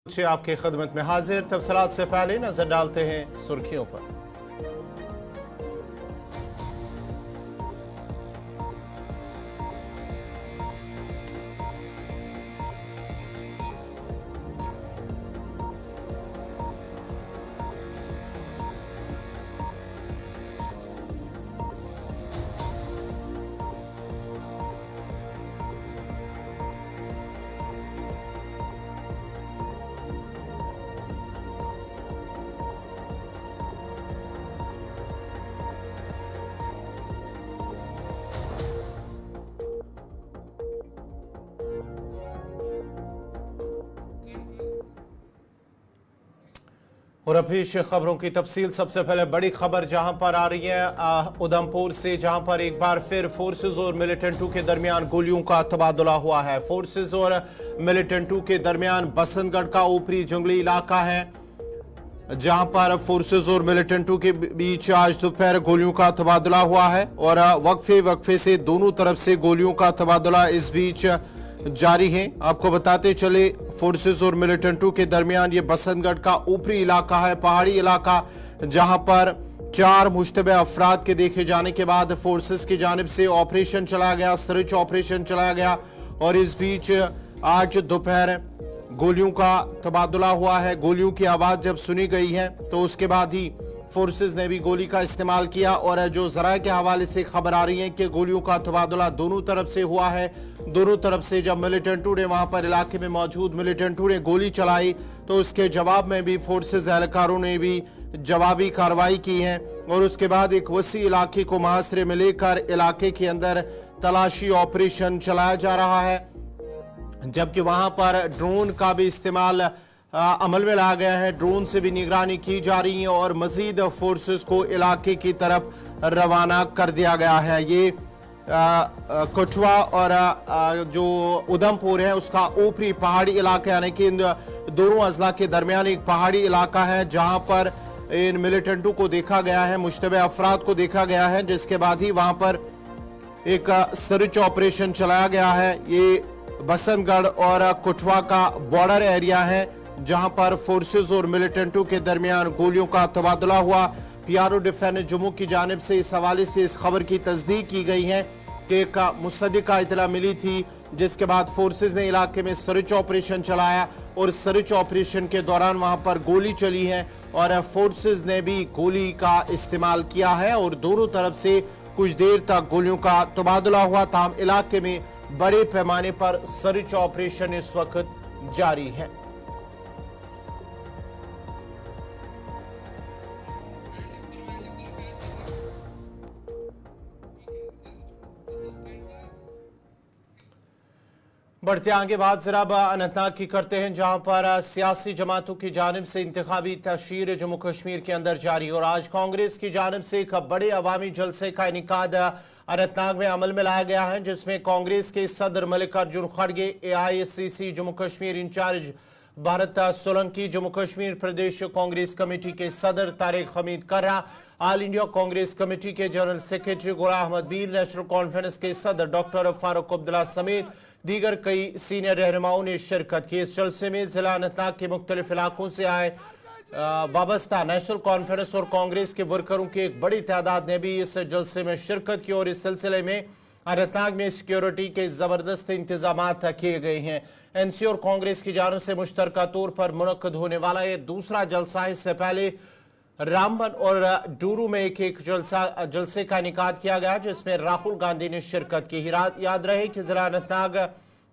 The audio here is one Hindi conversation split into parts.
से आपकी खिदमत में हाजिर। तफसीलात से पहले नजर डालते हैं सुर्खियों पर। और अभी खबरों की तफसील। सबसे पहले बड़ी खबर जहां पर आ रही है उधमपुर से, जहां पर एक बार फिर फोर्सेस और मिलिटेंटों के दरमियान गोलियों का तबादला हुआ है। फोर्सेस और मिलिटेंटों के दरमियान बसंतगढ़ का ऊपरी जंगली इलाका है, जहां पर फोर्सेस और मिलिटेंटों के बीच आज दोपहर गोलियों का तबादला हुआ है और वक्फे से दोनों तरफ से गोलियों का तबादला इस बीच जारी है। आपको बताते चले, फोर्सेस और मिलिटेंटों के दरमियान ये बसंतगढ़ का ऊपरी इलाका है, पहाड़ी इलाका, जहां पर 4 मुश्तबे अफराद के देखे जाने के बाद फोर्सेस की जानिब से ऑपरेशन चलाया गया, सर्च ऑपरेशन चलाया गया और इस बीच आज दोपहर गोलियों का तबादला हुआ है। गोलियों की आवाज जब सुनी गई है तो उसके बाद ही फोर्सेस ने भी गोली का इस्तेमाल किया और जो जराये के हवाले से खबर आ रही है कि गोलियों का तबादला दोनों तरफ से हुआ है। दोनों तरफ से जब मिलिटेंटों ने वहां पर इलाके में मौजूद मिलिटेंटों ने गोली चलाई तो उसके जवाब में भी फोर्सेस एहलकारों ने भी जवाबी कार्रवाई की है और उसके बाद एक वसी इलाके को मुहासरे में लेकर इलाके के अंदर तलाशी ऑपरेशन चलाया जा रहा है, जबकि वहां पर ड्रोन का भी इस्तेमाल अमल में लाया गया है। ड्रोन से भी निगरानी की जा रही है और मजीद फोर्सेस को इलाके की तरफ रवाना कर दिया गया है। ये कठुआ और जो उधमपुर है उसका ऊपरी पहाड़ी इलाका, यानी कि इन दोनों अजला के दरमियान एक पहाड़ी इलाका है, जहां पर इन मिलिटेंटों को देखा गया है, मुश्तबे अफराद को देखा गया है, जिसके बाद ही वहां पर एक सर्च ऑपरेशन चलाया गया है। ये बसंतगढ़ और कठुआ का बॉर्डर एरिया है, जहां पर फोर्सेस और मिलिटेंटों के दरमियान गोलियों का तबादला हुआ। पीआरओ डिफेंस जम्मू की जानिब से इस हवाले से इस खबर की तस्दीक की गई है कि एक मुसद्दिका इतला मिली थी, जिसके बाद फोर्सेस ने इलाके में सर्च ऑपरेशन चलाया और सर्च ऑपरेशन के दौरान वहां पर गोली चली है और फोर्सेस ने भी गोली का इस्तेमाल किया है और दोनों तरफ से कुछ देर तक गोलियों का तबादला हुआ। ताहम इलाके में बड़े पैमाने पर सर्च ऑपरेशन इस वक्त जारी है। बढ़ते आगे बात जरा अनंतनाग की करते हैं, जहां पर सियासी जमातों की जानिब से इंतखाबी तशहीर जम्मू कश्मीर के अंदर जारी और आज कांग्रेस की जानिब से एक बड़े अवामी जलसे का इनेकाद अनंतनाग में अमल में लाया गया है, जिसमें कांग्रेस के सदर मल्लिकार्जुन खड़गे, AICC जम्मू कश्मीर इंचार्ज भारत सोलंकी, जम्मू कश्मीर प्रदेश कांग्रेस कमेटी के सदर तारिक हमीद कर्रा, ऑल इंडिया कांग्रेस कमेटी के general secretary Ghulam Ahmad Mir, national conference के सदर डॉक्टर फारूक अब्दुल्ला समेत दीगर कई सीनियर रहनुमाओं ने शिरकत की। इस जलसे में जिला अनंतनाग के मुख्तलिफ इलाकों से आए वाबस्ता नेशनल कॉन्फ्रेंस और कांग्रेस के वर्करों की एक बड़ी तादाद ने भी इस जलसे में शिरकत की और इस सिलसिले में अनंतनाग में सिक्योरिटी के जबरदस्त इंतजाम किए गए हैं। NC और कांग्रेस की जानिब से मुश्तरका तौर पर मुनक्कद होने वाला ये दूसरा जलसा है। इससे पहले रामबन और डूरू में एक जलसे का इनेकाद किया गया, जिसमें राहुल गांधी ने शिरकत की। याद रहे कि जिला अनंतनाग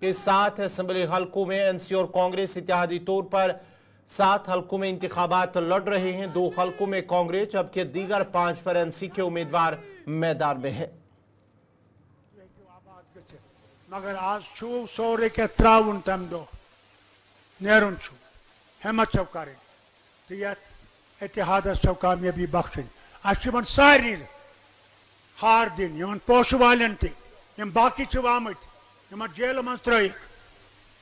के 7 असेंबली हलकों में NC और कांग्रेस इत्तेहादी तौर पर 7 हलकों में इंतखाबात लड़ रहे हैं। 2 हलकों में कांग्रेस, जबकि दीगर 5 पर NC के उम्मीदवार मैदान में है। मगर आज सोरे के त्राउन तम दो नेरुन हिम्मत कर इतिहाद कामयाबी बख्शन अन सारे हार दिन पोश वाले तम बाकी आम जेल मज त्र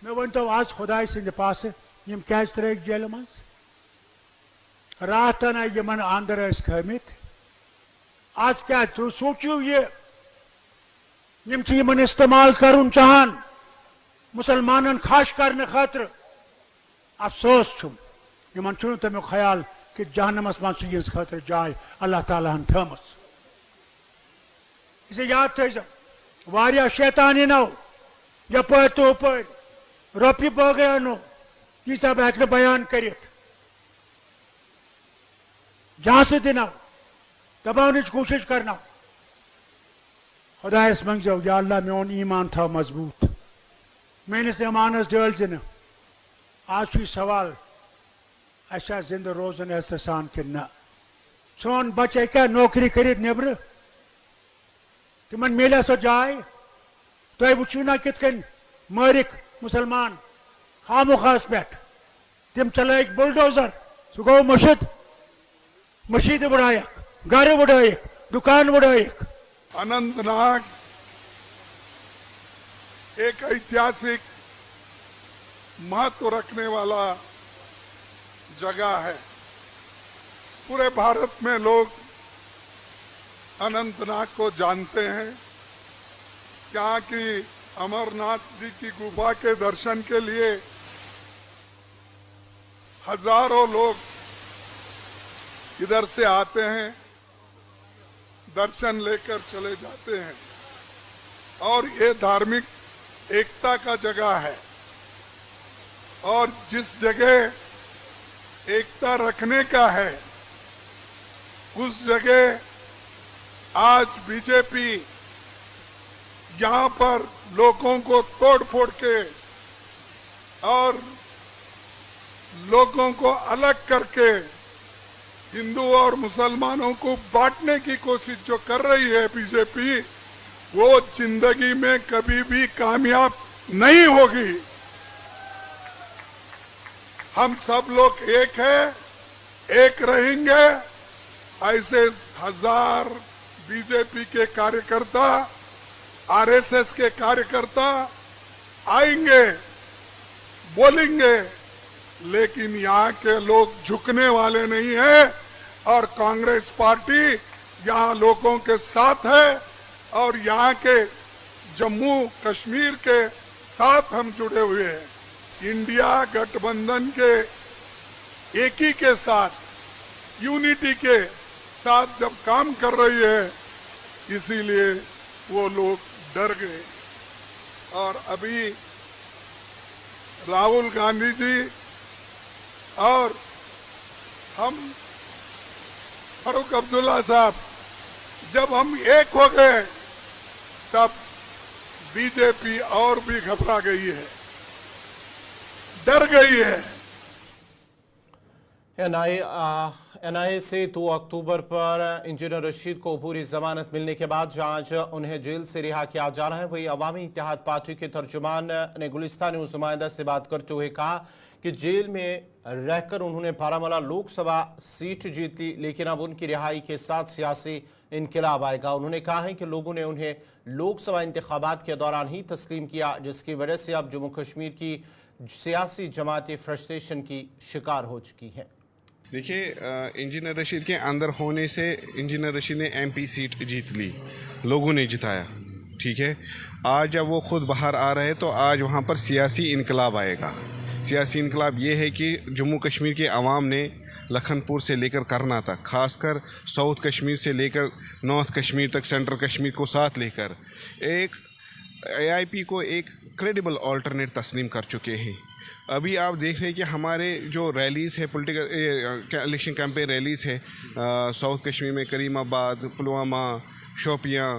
मे वन तो आज खुदा सद पास क्या त्र जेल मज रातन अंदर थमित आज क्या तु सोचो ये इस्तेमाल कर चाहान मुसलमान खाश करने खातर अफसोस छुम यमन छुन तमिक ख्याल कि जहन्नमस मज यिहज खतर जाय अल्लाह ताला हन थमस इसे याद थो वारिया शैतान नो यपर तोपर रोपि बगै नो तीसा बह हेक बयान कर जहां से दिन दबावन कोशिश करना खुदायस मंगो या अल्लाह मोन ईमान था मजबूत मेनिस ईमानस डल न आज सवाल अशा जिंद रोजन एहसान कि न सोन बच्चे क्या नौकरी कर नबर तिमन मिले सो जाय तुम वो ना कित मारिक मुसलमान खामुखास पे तिम चल बुलडोजर सह गो मशीद उड़ायक घर उड़ायक दुकान उड़ायक। अनंतनाग एक ऐतिहासिक महत्व रखने वाला जगह है। पूरे भारत में लोग अनंतनाग को जानते हैं। यहाँ की अमरनाथ जी की गुफा के दर्शन के लिए हजारों लोग इधर से आते हैं, दर्शन लेकर चले जाते हैं और ये धार्मिक एकता का जगह है। और जिस जगह एकता रखने का है उस जगह आज बीजेपी यहाँ पर लोगों को तोड़ फोड़ के और लोगों को अलग करके हिंदू और मुसलमानों को बांटने की कोशिश जो कर रही है बीजेपी, वो जिंदगी में कभी भी कामयाब नहीं होगी। हम सब लोग एक हैं, एक रहेंगे। ऐसे हजार बीजेपी के कार्यकर्ता, आरएसएस के कार्यकर्ता आएंगे, बोलेंगे, लेकिन यहाँ के लोग झुकने वाले नहीं है। और कांग्रेस पार्टी यहाँ लोगों के साथ है और यहाँ के जम्मू कश्मीर के साथ हम जुड़े हुए हैं। इंडिया गठबंधन के एक ही के साथ, यूनिटी के साथ जब काम कर रही है, इसीलिए वो लोग डर गए। और अभी राहुल गांधी जी और हम फारूक अब्दुल्ला साहब, जब हम एक हो गए तब बीजेपी और भी घबरा गई है, डर गई है। एनआईए से 2 अक्टूबर पर इंजीनियर रशीद को पूरी जमानत मिलने के बाद आज उन्हें जेल से रिहा किया जा रहा है। वही अवामी इत्तेहाद पार्टी के तर्जुमान ने गुलिस्तान न्यूज नुमाइंदा से बात करते हुए कहा कि जेल में रहकर उन्होंने बारामूला लोकसभा सीट जीत ली, लेकिन अब उनकी रिहाई के साथ सियासी इनकलाब आएगा। उन्होंने कहा है कि लोगों ने उन्हें लोकसभा इंतखाबात के दौरान ही तस्लीम किया, जिसकी वजह से अब जम्मू कश्मीर की सियासी जमातें फ्रस्ट्रेशन की शिकार हो चुकी हैं। देखिए, इंजीनियर रशीद के अंदर होने से इंजीनियर रशीद ने एमपी सीट जीत ली, लोगों ने जिताया, ठीक है। आज जब वो खुद बाहर आ रहे हैं तो आज वहाँ पर सियासी इनकलाब आएगा। सियासी इनकलाब ये है कि जम्मू कश्मीर के अवाम ने लखनपुर से लेकर करना तक, खासकर साउथ कश्मीर से लेकर नॉर्थ कश्मीर तक, सेंट्रल कश्मीर को साथ लेकर एक एआईपी को एक क्रेडिबल अल्टरनेट तस्लीम कर चुके हैं। अभी आप देख रहे हैं कि हमारे जो रैलीज़ है, पॉलिटिकल इलेक्शन कैंपेन रैलीज़ है साउथ कश्मीर में, करीमाबाद, पुलवामा, शोपियां,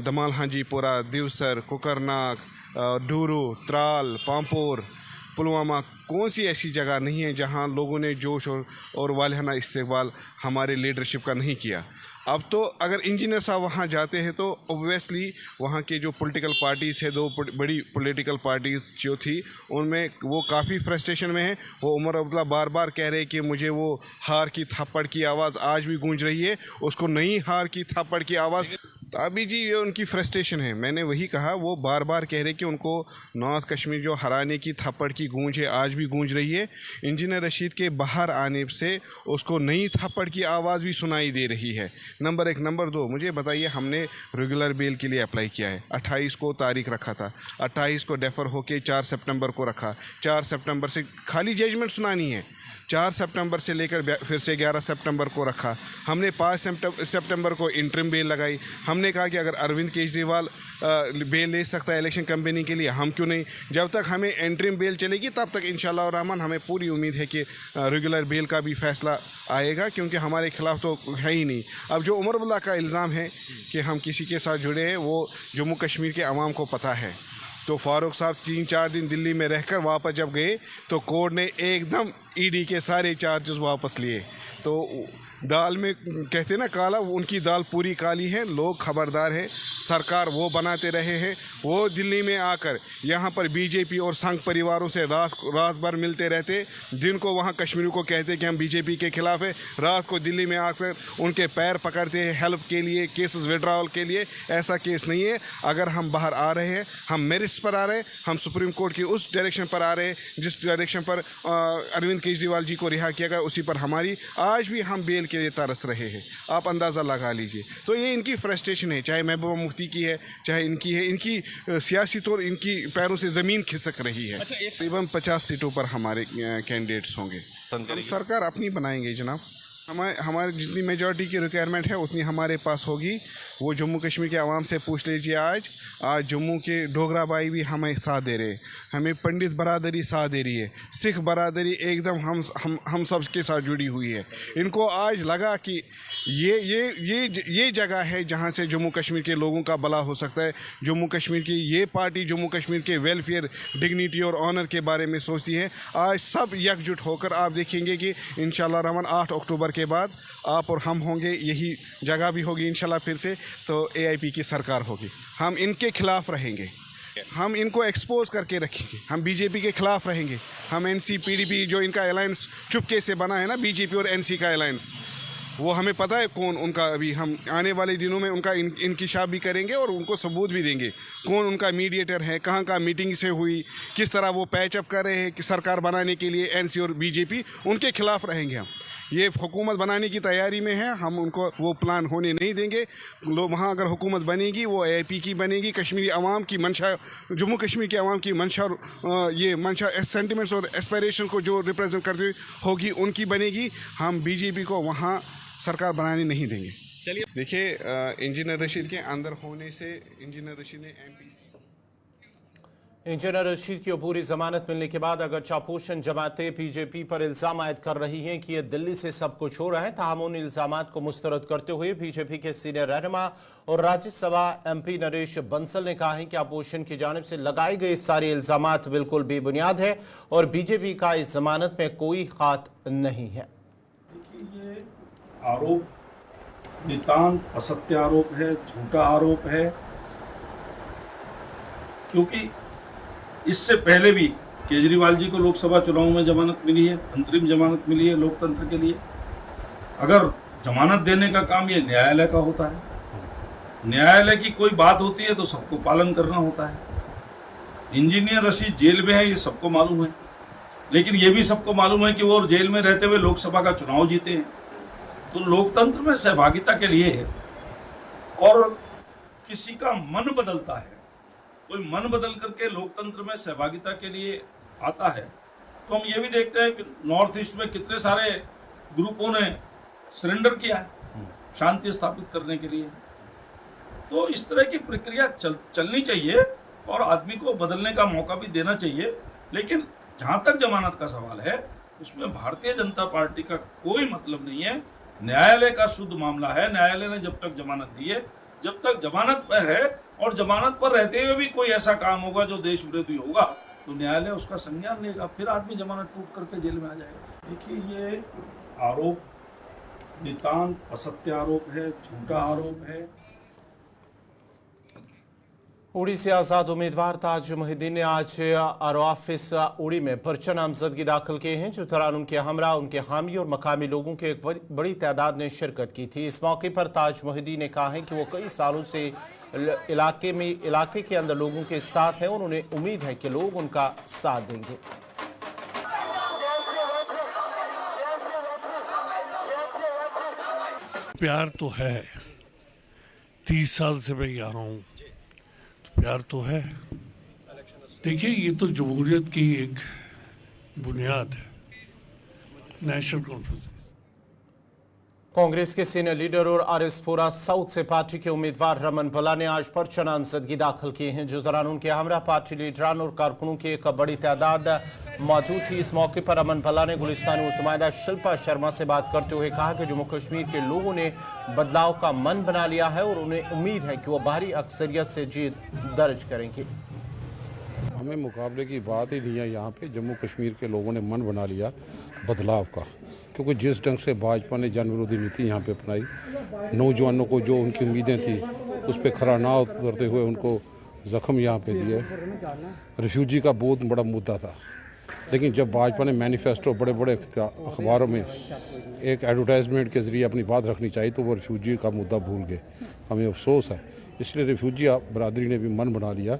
दमाल हाजीपुरा, दिवसर, कुकरनाग, डूरू, त्राल, पामपुर, पुलवामा, कौन सी ऐसी जगह नहीं है जहां लोगों ने जोश और वालिहाना इस्तेकबाल हमारे लीडरशिप का नहीं किया। अब तो अगर इंजीनियर साहब वहाँ जाते हैं तो ऑब्वियसली वहाँ के जो पॉलिटिकल पार्टीज़ है, 2 बड़ी पॉलिटिकल पार्टीज़ जो थी, उनमें वो काफ़ी फ्रस्ट्रेशन में है। वो उमर अब्दुल्ला बार बार कह रहे हैं कि मुझे वो हार की थप्पड़ की आवाज़ आज भी गूंज रही है, उसको नई हार की थप्पड़ की आवाज़ तो अभी जी ये उनकी फ्रस्ट्रेशन है। मैंने वही कहा, वो बार बार कह रहे कि उनको नॉर्थ कश्मीर जो हराने की थप्पड़ की गूंज है आज भी गूंज रही है। इंजीनियर रशीद के बाहर आने से उसको नई थप्पड़ की आवाज़ भी सुनाई दे रही है। नंबर 1। नंबर 2, मुझे बताइए, हमने रेगुलर बेल के लिए अप्लाई किया है, 28 को तारीख रखा था, 28 को डेफर होके 4 सितंबर को रखा, 4 सितंबर से खाली जजमेंट सुनानी है, 4 सितंबर से लेकर फिर से 11 सितंबर को रखा। हमने 5 सितंबर को इंटरिम बेल लगाई। हमने कहा कि अगर अरविंद केजरीवाल बेल ले सकता है इलेक्शन कंपेनिंग के लिए, हम क्यों नहीं। जब तक हमें इंटरिम बेल चलेगी तब तक इंशाल्लाह रहमान हमें पूरी उम्मीद है कि रेगुलर बेल का भी फैसला आएगा, क्योंकि हमारे खिलाफ तो है ही नहीं। अब जो उमर अब्दुल्ला का इल्ज़ाम है कि हम किसी के साथ जुड़े हैं, वो जम्मू कश्मीर के अवाम को पता है। तो फारूक साहब 3-4 दिन दिल्ली में रहकर वापस जब गए तो कोर्ट ने एकदम ईडी के सारे चार्जेस वापस लिए। तो दाल में कहते ना काला, उनकी दाल पूरी काली है। लोग खबरदार है, सरकार वो बनाते रहे हैं। वो दिल्ली में आकर यहाँ पर बीजेपी और संघ परिवारों से रात भर मिलते रहते। दिन को वहाँ कश्मीर को कहते कि हम बीजेपी के खिलाफ है, रात को दिल्ली में आकर उनके पैर पकड़ते हैं हेल्प के लिए, केसेस विड्रॉल के लिए। ऐसा केस नहीं है। अगर हम बाहर आ रहे हैं, हम मेरिट्स पर आ रहे हैं, हम सुप्रीम कोर्ट की उस डायरेक्शन पर आ रहे हैं जिस डायरेक्शन पर अरविंद केजरीवाल जी को रिहा किया गया, उसी पर हमारी आज भी हम बेल के लिए तरस रहे हैं। आप अंदाज़ा लगा लीजिए। तो ये इनकी फ्रस्ट्रेशन है, चाहे महबूबा मुफ्ती की है, चाहे इनकी है। इनकी सियासी तौर इनकी पैरों से ज़मीन खिसक रही है। तकरीबन 50 सीटों पर हमारे कैंडिडेट्स होंगे। हम सरकार अपनी बनाएंगे जनाब। हमारे जितनी मेजॉरिटी की रिक्वायरमेंट है उतनी हमारे पास होगी। वो जम्मू कश्मीर के आवाम से पूछ लीजिए। आज जम्मू के डोगरा भाई भी हमें साथ दे रहे हैं, हमें पंडित बरादरी साथ दे रही है, सिख बरादरी एकदम हम सब के साथ जुड़ी हुई है। इनको आज लगा कि ये जगह है जहाँ से जम्मू कश्मीर के लोगों का भला हो सकता है। जम्मू कश्मीर की ये पार्टी जम्मू कश्मीर के वेलफेयर, डिग्निटी और ऑनर के बारे में सोचती है। आज सब एकजुट होकर आप देखेंगे कि इंशाल्लाह रहमान 8 अक्टूबर के बाद आप और हम होंगे, यही जगह भी होगी इंशाल्लाह फिर से, तो AIP की सरकार होगी। हम इनके खिलाफ रहेंगे, हम इनको एक्सपोज करके रखेंगे, हम बीजेपी के खिलाफ रहेंगे। हम NC PDP जो इनका अलायंस चुपके से बना है ना, बीजेपी और NC का अलायंस, वो हमें पता है कौन उनका, अभी हम आने वाले दिनों में उनका इंकिशाफ भी करेंगे और उनको सबूत भी देंगे कौन उनका मीडिएटर है, कहाँ का मीटिंग से हुई, किस तरह वो पैचअप कर रहे हैं कि सरकार बनाने के लिए NC और BJP। उनके खिलाफ रहेंगे हम। ये हुकूमत बनाने की तैयारी में है, हम उनको वो प्लान होने नहीं देंगे। लोग वहाँ अगर हुकूमत बनेगी वो AIP की बनेगी, कश्मीरी अवाम की मंशा, जम्मू कश्मीर के अवाम की मंशा, ये मंशा सेंटिमेंट्स और एस्पिरेशन को जो रिप्रेजेंट करती होगी उनकी बनेगी। हम BJP को वहाँ सरकार बनाने नहीं देंगे। चलिए देखिए, इंजीनियर रशीद के अंदर होने से इंजीनियर रशीद ने MP इंजीनियर रशीद की पूरी जमानत मिलने के बाद अगर चापोशन जमातें बीजेपी पर इल्जाम आयद कर रही हैं कि यह दिल्ली से सब कुछ हो रहा है, ताहम उन इल्जामात को मुस्तरद करते हुए बीजेपी के सीनियर रहनुमा और राज्यसभा MP नरेश बंसल ने कहा है कि अपोजिशन की जानिब से लगाए गए सारे इल्जामात बिल्कुल बेबुनियाद है और बीजेपी का इस जमानत में कोई खात नहीं है। देखिए, ये आरोप नितांत असत्य आरोप है, झूठा आरोप है, क्योंकि इससे पहले भी केजरीवाल जी को लोकसभा चुनाव में जमानत मिली है, अंतरिम जमानत मिली है लोकतंत्र के लिए। अगर जमानत देने का काम ये न्यायालय का होता है, न्यायालय की कोई बात होती है तो सबको पालन करना होता है। इंजीनियर रशीद जेल में है, ये सबको मालूम है, लेकिन ये भी सबको मालूम है कि वो जेल में रहते हुए लोकसभा का चुनाव जीते हैं। तो लोकतंत्र में सहभागिता के लिए और किसी का मन बदलता है, कोई मन बदल करके लोकतंत्र में सहभागिता के लिए आता है, तो हम ये भी देखते हैं कि नॉर्थ ईस्ट में कितने सारे ग्रुपों ने सरेंडर किया है शांति स्थापित करने के लिए। तो इस तरह की प्रक्रिया चलनी चाहिए और आदमी को बदलने का मौका भी देना चाहिए। लेकिन जहां तक जमानत का सवाल है, उसमें भारतीय जनता पार्टी का कोई मतलब नहीं है। न्यायालय का शुद्ध मामला है। न्यायालय ने जब तक जमानत दी है, जब तक जमानत पर है और जमानत पर रहते हुए भी कोई ऐसा काम होगा जो देश विरोधी होगा, तो न्यायालय उसका संज्ञान लेगा, फिर आदमी जमानत टूट करके जेल में आ जाएगा। देखिए, ये आरोप नितांत असत्य आरोप है, झूठा आरोप है। उड़ी से आजाद उम्मीदवार ताज मुहिद्दीन ने आज ऑफिस उड़ी में पर्चा नामजदगी दाखिल किए हैं। जिस दौरान उनके हमरा, उनके हामी और मकामी लोगों की एक बड़ी तादाद ने शिरकत की थी। इस मौके पर ताज मुहिद्दीन ने कहा है कि वो कई सालों से इलाके के अंदर लोगों के साथ हैं और उन्हें उम्मीद है कि लोग उनका साथ देंगे। प्यार तो है, 30 साल से मैं यहाँ हूँ, तो प्यार तो है। देखिए, ये तो जमहूरियत की एक बुनियाद है, नेशनल कॉन्फ्रेंस। कांग्रेस के सीनियर लीडर और आरएसपुरा साउथ से पार्टी के उम्मीदवार रमन भला ने आज पर्चा नामजदगी दाखिल किए हैं। जिस दौरान उनके हमरा पार्टी लीडरान और कारकुनों की एक बड़ी तादाद मौजूद थी। इस मौके पर रमन भला ने गुलिस्तानी नुमाइंदा शिल्पा शर्मा से बात करते हुए कहा कि जम्मू कश्मीर के लोगों ने बदलाव का मन बना लिया है और उन्हें उम्मीद है कि वो भारी अक्सरियत से जीत दर्ज करेंगे। हमें मुकाबले की बात ही नहीं है। यहाँ पे जम्मू कश्मीर के लोगों ने मन बना लिया बदलाव का, क्योंकि जिस ढंग से भाजपा ने जन विरोधी नीति यहाँ पे अपनाई, नौजवानों को जो उनकी उम्मीदें थी उस पर खरा ना उतरते हुए उनको जख्म यहाँ पे दिए। रिफ्यूजी का बहुत बड़ा मुद्दा था, लेकिन जब भाजपा ने मैनिफेस्टो बड़े बड़े अखबारों में एक एडवर्टाइजमेंट के ज़रिए अपनी बात रखनी चाहिए तो वो रिफ्यूजी का मुद्दा भूल गए। हमें अफसोस है। इसलिए रिफ्यूजी बरादरी ने भी मन बना लिया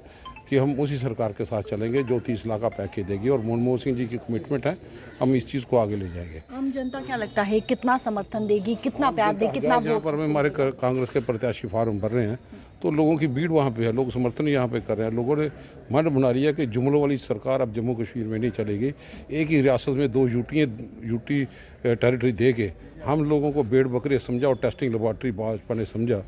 कि हम उसी सरकार के साथ चलेंगे जो 30 लाख का पैकेज देगी, और मनमोहन सिंह जी की कमिटमेंट है, हम इस चीज़ को आगे ले जाएंगे। आम जनता क्या लगता है, कितना समर्थन देगी, कितना प्यार देगी, कितना? जहाँ पर हमारे कांग्रेस के प्रत्याशी फार्म भर रहे हैं तो लोगों की भीड़ वहाँ पे है, लोग समर्थन यहाँ पे कर रहे हैं। लोगों ने मन बना लिया कि जुमलों वाली सरकार अब जम्मू कश्मीर में नहीं चलेगी। एक ही रियासत में 2 यूटी टेरिटरी दे के हम लोगों को भेड़ बकरी समझा और टेस्टिंग लेबॉर्ट्री भाजपा ने समझा,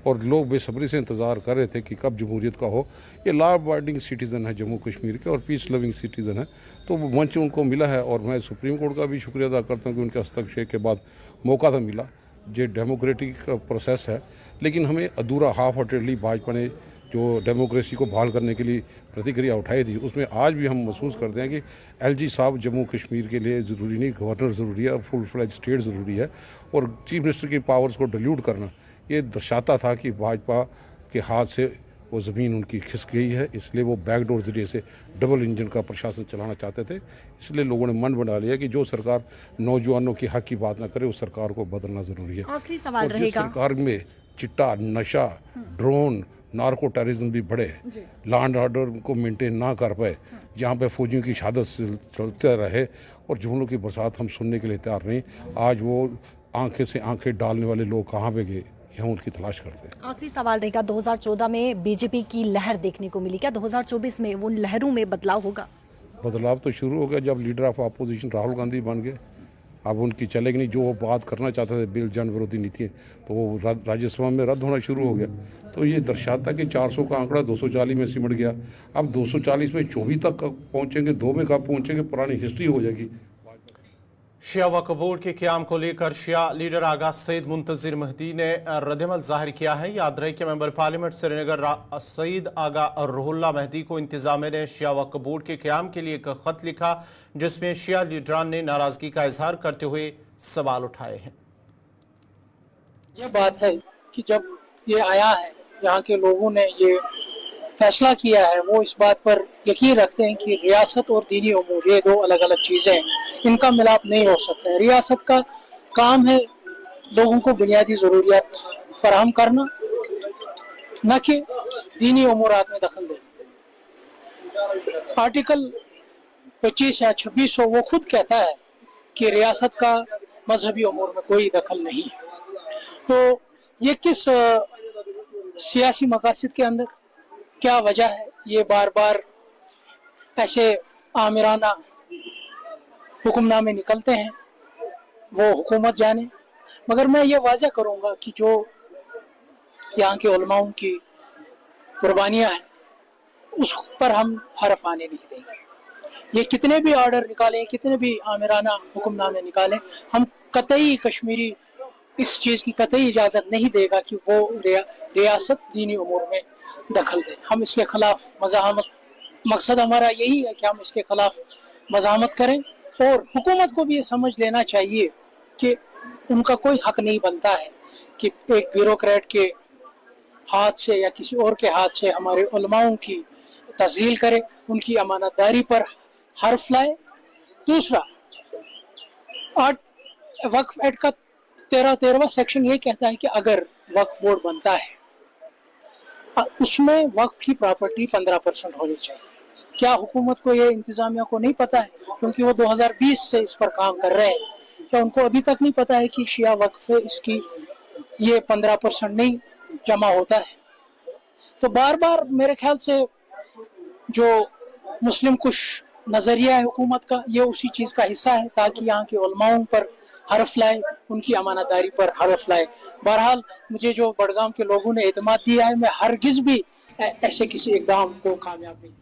और लोग बेसब्री से इंतज़ार कर रहे थे कि कब जमहूरियत का हो। ये लॉ अबाइडिंग सिटीज़न है जम्मू कश्मीर के और पीस लविंग सिटीज़न है, तो वो मंच उनको मिला है। और मैं सुप्रीम कोर्ट का भी शुक्रिया अदा करता हूँ कि उनके हस्तक्षेप के बाद मौका तो मिला। ये डेमोक्रेटिक प्रोसेस है, लेकिन हमें अधूरा हाफ हार्टेडली भाजपा ने जो डेमोक्रेसी को बहाल करने के लिए प्रतिक्रिया उठाई थी, उसमें आज भी हम महसूस करते हैं कि एलजी साहब जम्मू कश्मीर के लिए ज़रूरी नहीं, गवर्नर ज़रूरी है, फुल फ्लेज स्टेट ज़रूरी है। और चीफ मिनिस्टर की पावर्स को डिल्यूट करना ये दर्शाता था कि भाजपा के हाथ से वो ज़मीन उनकी खिसक गई है। इसलिए वो बैकडोर जरिए से डबल इंजन का प्रशासन चलाना चाहते थे। इसलिए लोगों ने मन बना लिया कि जो सरकार नौजवानों की हक की बात ना करे उस सरकार को बदलना ज़रूरी है। आखिरी सवाल रहेगा, जिस सरकार में चिट्टा, नशा, ड्रोन, नार्को टेररिज्म भी बढ़े, लॉ एंड ऑर्डर को मेंटेन ना कर पाए, जहाँ पे फौजियों की शहादत चलते रहे और जुमलों की बरसात हम सुनने के लिए तैयार नहीं। आज वो आंखें से आंखें डालने वाले लोग कहाँ पे गए, हम उनकी तलाश करते हैं। आखिरी सवाल रहेगा, 2014 में बीजेपी की लहर देखने को मिली, क्या 2024 में उन लहरों में बदलाव होगा? बदलाव तो शुरू हो गया जब leader of opposition Rahul Gandhi बन गए। अब उनकी चलेगी नहीं। जो वो बात करना चाहते थे बिल जन विरोधी नीति, तो वो राज्यसभा में रद्द होना शुरू हो गया। तो ये दर्शाता है कि 400 का आंकड़ा 240 में सिमट गया। अब 240 में 24 तक पहुँचेंगे, 2 में कब पहुँचेंगे, पुरानी हिस्ट्री हो जाएगी। शिया वक्फ बोर्ड के क़याम को लेकर शिया लीडर आगा सईद मुंतज़िर महदी ने रद्दमल जाहिर किया है। याद रहे कि मेंबर पार्लियामेंट श्रीनगर सईद आगा रुहुल्ला महदी को इंतजामिया ने शिया वक्फ बोर्ड के क़याम के लिए एक ख़त लिखा, जिसमें शिया लीडरान ने नाराज़गी का इजहार करते हुए सवाल उठाए हैं। ये बात है कि जब ये आया है, यहाँ के लोगों ने ये फैसला किया है, वो इस बात पर यकीन रखते हैं कि रियासत और दीनी उमूर ये 2 अलग अलग चीज़ें हैं, इनका मिलाप नहीं हो सकता है। रियासत का काम है लोगों को बुनियादी ज़रूरियात फराहम करना, न कि दीनी उमूरात में दखल देना। आर्टिकल 25 या 26 वो खुद कहता है कि रियासत का मजहबी उमूर में कोई दखल नहीं है। तो ये किस सियासी मकासद के अंदर क्या वजह है, ये बार बार ऐसे आमिराना हुक्मनामे निकलते हैं, वो हुकूमत जाने। मगर मैं ये वाज़ह करूँगा कि जो यहाँ के उलमाओं की कुर्बानियाँ हैं उस पर हम हरफ आने नहीं देंगे। ये कितने भी ऑर्डर निकालें, कितने भी आमिराना हुक्मनामे निकालें, हम कतई कश्मीरी इस चीज़ की कतई इजाज़त नहीं देगा कि वो रियासत दीनी उमूर में दखल दे। हम इसके खिलाफ मज़ाहमत, मकसद हमारा यही है कि हम इसके खिलाफ मज़ाहमत करें, और हुकूमत को भी ये समझ लेना चाहिए कि उनका कोई हक नहीं बनता है कि एक ब्यूरोक्रेट के हाथ से या किसी और के हाथ से हमारे उलमाओं की तज़लील करे, उनकी अमानतदारी पर हर्फ लाए। दूसरा, वक्फ एक्ट का 13वां सेक्शन ये कहता है कि अगर वक्फ बोर्ड बनता है उसमें वक्फ की प्रॉपर्टी 15% होनी चाहिए। क्या हुकूमत को ये, इंतजामिया को नहीं पता है? क्योंकि वो 2020 से इस पर काम कर रहे हैं। क्या उनको अभी तक नहीं पता है कि शिया वक्फ है, इसकी ये 15% नहीं जमा होता है? तो बार बार मेरे ख्याल से जो मुस्लिम कुश नजरिया है हुकूमत का, ये उसी चीज का हिस्सा है ताकि यहाँ के उलमाओं पर हरफ लाए, उनकी अमानतदारी पर हरफ लाए। बहरहाल मुझे जो बड़गाम के लोगों ने एतमाद दिया है, मैं हरगिज भी ऐसे किसी इकदाम को कामयाब नहीं।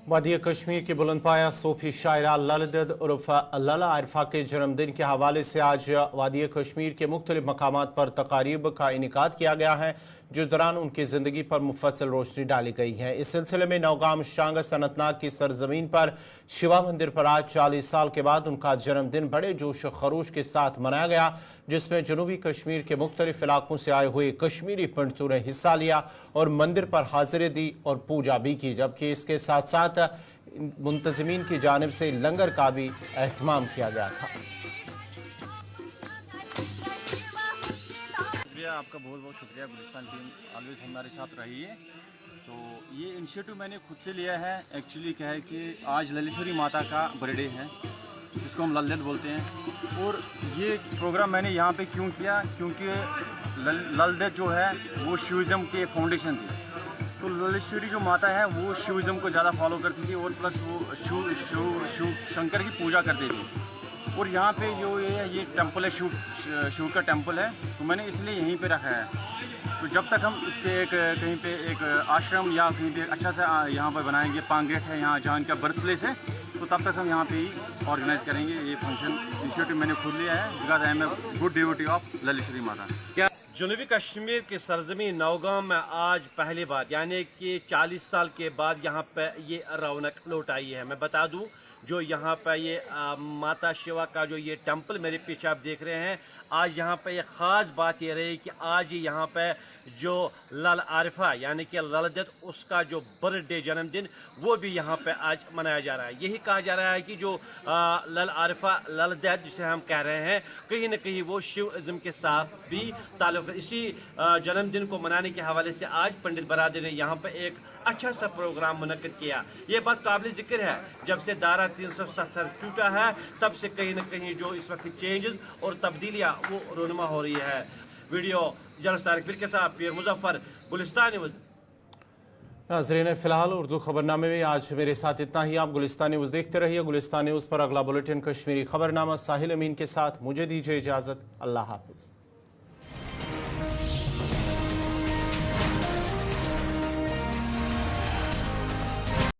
वादी कश्मीर की बुलंदपाया सूफी शायरा ललदद उर्फ लला आरिफा के जन्मदिन के हवाले से आज वादी कश्मीर के मुख्तलिफ मकामात पर तकारीब का इनेकाद किया गया है, जिस दौरान उनकी ज़िंदगी पर मुफस्सल रोशनी डाली गई है। इस सिलसिले में नौगाम शांग सनतनाक की सरजमीन पर शिवा मंदिर पर आज 40 साल के बाद उनका जन्मदिन बड़े जोश खरोश के साथ मनाया गया, जिसमें जनूबी कश्मीर के मुख्तलिफ इलाकों से आए हुए कश्मीरी पंडितों ने हिस्सा लिया और मंदिर पर हाजिरी दी और पूजा भी की, जबकि इसके साथ साथ मुंतज़मीन की जानिब से लंगर का भी एहतमाम किया गया था। आपका बहुत बहुत शुक्रिया। गुलिस्तान टीम ऑलवेज हमारे साथ रही है। तो ये इनिशिएटिव मैंने खुद से लिया है। एक्चुअली क्या है कि आज ललितेश्वरी माता का बर्थडे है, जिसको हम ललदत बोलते हैं। और ये प्रोग्राम मैंने यहाँ पे क्यों किया, क्योंकि ललदत जो है वो शिविज़म के फाउंडेशन थी। तो ललितेश्वरी जो माता है वो शिविज़म को ज़्यादा फॉलो करती थी और प्लस वो शिव शंकर की पूजा करती थी। और यहाँ पे जो ये टेम्पल है, शिव का टेम्पल है, तो मैंने इसलिए यहीं पे रखा है। तो जब तक हम इस पे कहीं पे एक आश्रम या कहीं पे अच्छा सा यहाँ पर बनाएंगे, पांगेट है यहाँ जहाँ इनका बर्थ प्लेस है, तो तब तक हम यहाँ पे ही ऑर्गेनाइज करेंगे ये फंक्शन। इनिशिएटिव मैंने खुद लिया है because I am a good devotee of Laliteshwari Mata. क्या जनूबी कश्मीर की सरजमीन नौगाम में आज पहली बार यानी कि 40 साल के बाद यहाँ पे ये रौनक लौट आई है। मैं बता दूँ, जो यहाँ पे ये माता शिवा का जो ये टेम्पल मेरे पीछे आप देख रहे हैं, आज यहाँ पे ये ख़ास बात ये रही कि आज यहाँ पे जो लल आरिफा यानी कि ललदत, उसका जो बर्थडे जन्मदिन वो भी यहाँ पे आज मनाया जा रहा है। यही कहा जा रहा है कि जो लल आरिफा ललदत जिसे हम कह रहे हैं, कहीं न कहीं वो शिवइज़्म के साथ भी ताल्लुक़। इसी जन्मदिन को मनाने के हवाले से आज पंडित बरादरी ने यहाँ पे एक अच्छा सा प्रोग्राम मुनक्किद किया। ये बात काबिल ज़िक्र है, जब से धारा 370 टूटा है तब से कहीं न कहीं जो इस वक्त चेंजेस और तब्दीलियाँ वो रोनुमा हो रही है। वीडियो जर्नलिस्ट तारिक के साथ पीर मुजफ्फर, गुलिस्तान न्यूज़। नाज़रीन, फिलहाल उर्दू खबरनामे में आज मेरे साथ इतना ही। आप गुलिस्तान न्यूज़ देखते रहिए। गुलिस्तान न्यूज़ पर अगला बुलेटिन कश्मीरी खबरनामा साहिल अमीन के साथ। मुझे दीजिए इजाज़त। अल्लाह हाफ़िज़।